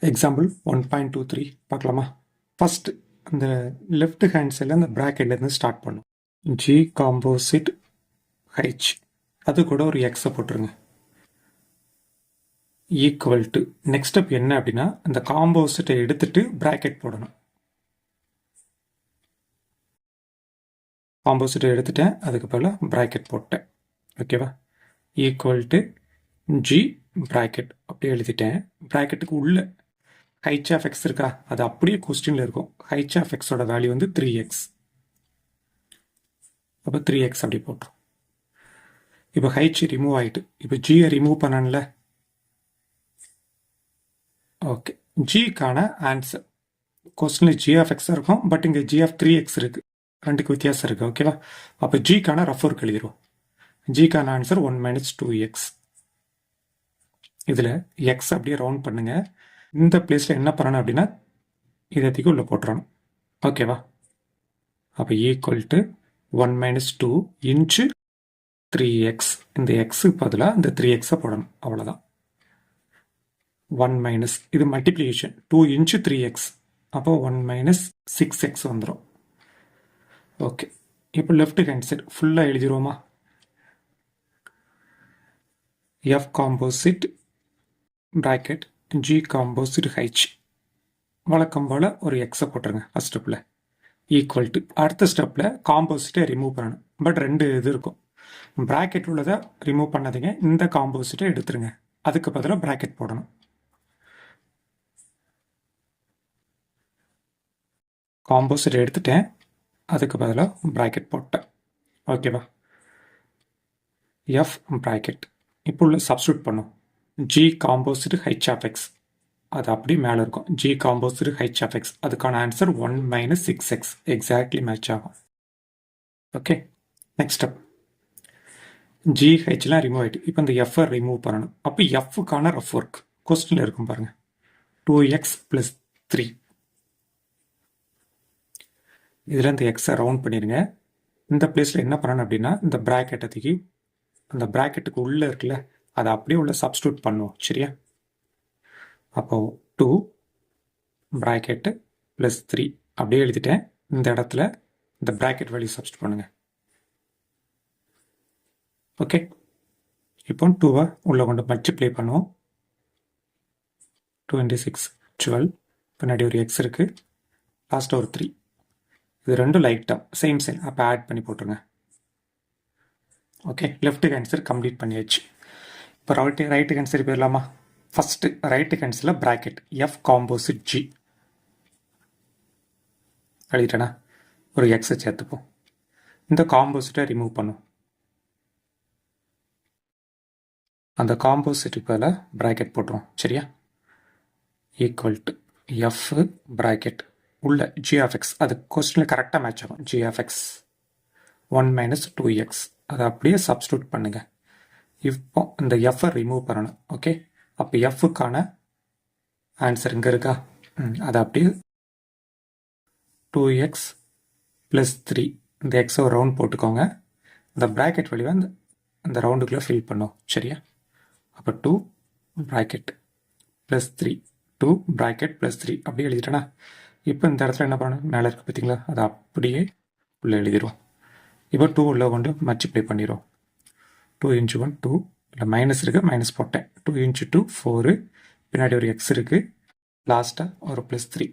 Example 1.23 பார்க்கலாமா? First அந்த left hand சைடில் அந்த ப்ராக்கெட்லேருந்து ஸ்டார்ட் பண்ணும். ஜி காம்போசிட் ஹைச் அது கூட ஒரு எக்ஸை போட்டுருங்க. ஈக்குவல் டு நெக்ஸ்ட் ஸ்டெப் என்ன அப்படின்னா அந்த காம்போசிட்டை எடுத்துட்டு ப்ராக்கெட் போடணும். காம்போசிட்டை எடுத்துட்டேன், அதுக்கு பதிலாக ப்ராக்கெட் போட்டேன். ஓகேவா? ஈக்குவல் டு ஜி ப்ராக்கெட் அப்படியே எழுதிட்டேன். ப்ராக்கெட்டுக்கு உள்ள ஹைச் ஆஃப் எக்ஸ் இருக்கா, அது அப்படியே கொஸ்டின்ல இருக்கும். ஹைச் ஆஃப் எக்ஸோட வேல்யூ வந்து 3x. அப்போ 3x அப்படி போட்டோம். இப்போ ஹைச் ரிமூவ் ஆயிட்டு, இப்போ ஜியை ரிமூவ் பண்ணல. ஓகே, ஜிக்கான ஆன்சர் கொஸ்டின்ல ஜி ஆஃப் எக்ஸ் இருக்கும், பட் இங்கே ஜி ஆஃப் 3x இருக்கு. ரெண்டுக்கு வித்தியாசம் இருக்கு. ஓகேவா? அப்போ ஜிக்கான ரஃப் ஒர்க் எழுதிரும். ஜிக்கான ஆன்சர் 1 - 2x. இதில் எக்ஸ் அப்படியே ரவுண்ட் பண்ணுங்க. இந்த பிளேஸில் என்ன பண்ணணும் அப்படின்னா இதற்கு உள்ள போட்டுறணும். ஓகேவா? அப்போ ஈக்குவல் டு 1 - 2 இன்ச்சு 3x. இந்த எக்ஸுக்கு பதிலாக இந்த 3xை போடணும். அவ்வளோதான். 1 - இது மல்டிப்ளிகேஷன் 2 இன்ச்சு 3x. அப்போ 1 - 6x வந்துடும். ஓகே, இப்போ லெஃப்ட் ஹேண்ட் சைடு ஃபுல்லாக எழுதிடுவோமா? F composite bracket G composite H. வழக்கம் போல் ஒரு எக்ஸை போட்டுருங்க ஃபஸ்ட் ஸ்டெப்பில். ஈக்குவல் டு அடுத்த ஸ்டெப்பில் காம்போசிட்டை ரிமூவ் பண்ணணும். பட் ரெண்டு இது இருக்கும். ப்ராக்கெட் உள்ளதை ரிமூவ் பண்ணாதீங்க, இந்த காம்போசிட்டை எடுத்துருங்க. அதுக்கு பதிலாக ப்ராக்கெட் போடணும். காம்போசிட் எடுத்துட்டேன், அதுக்கு பதிலாக ப்ராக்கெட் போட்டேன். ஓகேவா? எஃப் ப்ராக்கெட் இப்போ உள்ள சப்ஸ்டியூட் பண்ணும். G composite H of X அது அப்படி மேலே இருக்கும். G composite H of X, அதுக்கான ஆன்சர் 1 - 6x. எக்ஸாக்ட்லி மேட்ச் ஆகும். ஓகே, நெக்ஸ்ட் ஸ்டெப் ஜிஹெச்லாம் ரிமூவ் ஆகிட்டு இப்போ இந்த எஃப்ஐ ரிமூவ் பண்ணணும். அப்போ எஃப்க்கான ரஃப் ஒர்க் கொஸ்டினில் இருக்கும் பாருங்கள். 2x + 3. இதில் இந்த எக்ஸை ரவுண்ட் பண்ணிடுங்க. இந்த பிளேஸில் என்ன பண்ணணும் அப்படின்னா இந்த ப்ராக்கெட்டை தூக்கி அந்த ப்ராக்கெட்டுக்கு உள்ளே இருக்குல்ல, அதை அப்படியே உள்ள சப்ஸ்டியூட் பண்ணுவோம். சரியா? அப்போ 2 ப்ராக்கெட்டு + 3 அப்படியே எழுதிட்டேன். இந்த இடத்துல இந்த ப்ராக்கெட் வேல்யூ சப்ஸ்டியூட் பண்ணுங்க. ஓகே, இப்போ 2வை உள்ளே கொண்டு மல்டிப்ளை பண்ணுவோம். 2 × 6 12. பின்னாடி ஒரு எக்ஸ் இருக்குது, லாஸ்ட்டாக ஒரு 3. இது ரெண்டும் லைக் டேர்ம், சேம் சைன். அப்போ ஆட் பண்ணி போட்டுருங்க. Okay, left hand side complete பண்ணியாச்சு. இப்போ ரைட்டு ஹேண்ட் சைடு போயிடலாமா? ஃபஸ்ட்டு ரைட்டு ஹேண்ட் சைடில் ப்ராக்கெட் எஃப் காம்போசிட் ஜி எழுதிட்டேனா? ஒரு எக்ஸை சேர்த்துப்போம். இந்த காம்போசிட்டை ரிமூவ் பண்ணும். அந்த காம்போசிட்டுக்கு பதில் ப்ராக்கெட் போட்டுரும். சரியா? ஈக்குவல் டு எஃப் ப்ராக்கெட் உள்ள ஜி ஆஃப் எக்ஸ், அது கொஸ்டினில் கரெக்டாக மேட்ச் ஆகும். ஜி ஆஃப் எக்ஸ் 1 - 2x அதை அப்படியே சப்ஸ்டியூட் பண்ணுங்க. இப்போ இந்த எஃப்ஐ ரிமூவ் பண்ணணும். ஓகே, அப்போ எஃப்க்கான ஆன்சர் இங்கே இருக்கா? அதை அப்படியே 2x + 3 இந்த எக்ஸை ரவுண்ட் போட்டுக்கோங்க. இந்த ப்ராக்கெட் வழியாக அந்த ரவுண்டுக்குள்ளே ஃபில் பண்ணும். சரியா? அப்போ 2 ப்ராக்கெட் + 3 2 ப்ராக்கெட் + 3 அப்படியே எழுதிட்டேனா? இப்போ இந்த இடத்துல என்ன பண்ணணும்? மேலே இருக்குது பார்த்தீங்களா, அதை அப்படியே உள்ளே எழுதிடுவோம். இப்போ 2 உள்ள கொண்டு மல்டிப்ளை பண்ணிடுவோம். 2 × 1 2, இல்லை மைனஸ் இருக்குது, மைனஸ் போட்டேன். 2 × 2 4, பின்னாடி ஒரு எக்ஸ் இருக்குது, லாஸ்ட்டாக ஒரு +3.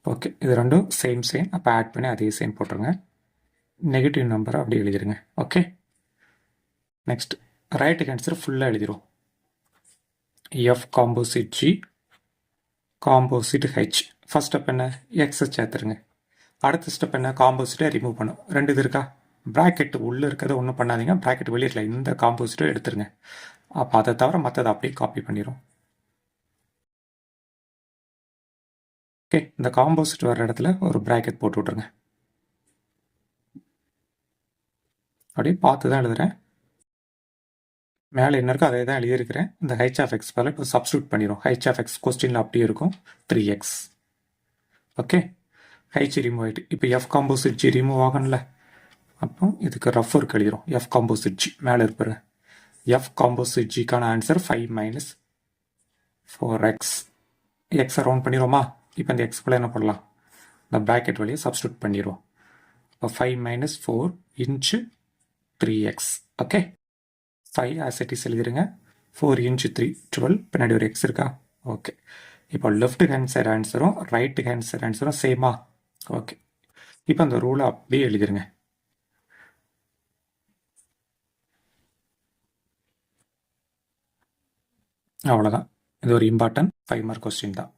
ஓகே, இது ரெண்டும் சேம் சைன். அப்போ ஆட் பண்ணி அதே சைன் போட்டுருங்க. நெகட்டிவ் நம்பரை அப்படி எழுதிடுங்க. Okay, next right hand side ஃபுல்லாக எழுதிடுவோம். F composite G composite H. First step என்ன? எக்ஸை சேர்த்துருங்க. அடுத்த ஸ்டெப் என்ன? காம்போசிட்டை ரிமூவ் பண்ணும். ரெண்டு இது இருக்கா? ப்ராக்கெட் உள்ளே இருக்கிறத ஒன்றும் பண்ணாதீங்க, ப்ராக்கெட் வெளியே இருக்கல இந்த காம்போசிட்டை எடுத்துருங்க. அப்போ அதை தவிர மற்றதை அப்படியே காப்பி பண்ணிடும். ஓகே, இந்த காம்போசிட் வர இடத்துல ஒரு ப்ராக்கெட் போட்டு விட்ருங்க. அப்படியே பார்த்து தான் எழுதுகிறேன். மேலே என்ன இருக்கோ அதே தான் எழுதியிருக்கிறேன். இந்த ஹைச் ஆஃப் எக்ஸ் பதில் இப்போ சப்ஸ்டியூட் பண்ணிடும். ஹைச் ஆஃப் எக்ஸ் கொஸ்டினில் அப்படியே இருக்கும் 3x. ஓகே, ஹைச் ரிமூவ் ஆகிட்டு இப்போ எஃப் காம்போசிட் ஜி ரிமூவ் ஆகணும்ல. அப்போ இதுக்கு ரஃப் ஒர்க் எழுதிடும். எஃப் காம்போசிட் ஜி மேலே இருப்பாரு. எஃப் காம்போசிட் ஜிக்கான ஆன்சர் 5 - 4x. எக்ஸை ரவுண்ட் பண்ணிடுவோமா? இப்போ இந்த எக்ஸ்குள்ளே என்ன பண்ணலாம்? இந்த ப்ராக்கெட் வழியை சப்ஸ்டியூட் பண்ணிடுவோம். இப்போ 5 - 4 into 3x. Okay, 5 as it is எழுதிருங்க. 4 இன்ச்சு 3 12. பின்னாடி ஒரு எக்ஸ் இருக்கா? ஓகே. இப்போ லெஃப்ட் ஹேண்ட் சைடு ஆன்சரும் ரைட் ஹேண்ட் சைடு ஆன்சரும் சேமா? ஓகே. இப்போ அந்த ரூலை அப்படியே எழுதிருங்க. அவ்வளோதான். இது ஒரு இம்பார்ட்டன்ட் 5 மார்க் கொஸ்டின் தான்.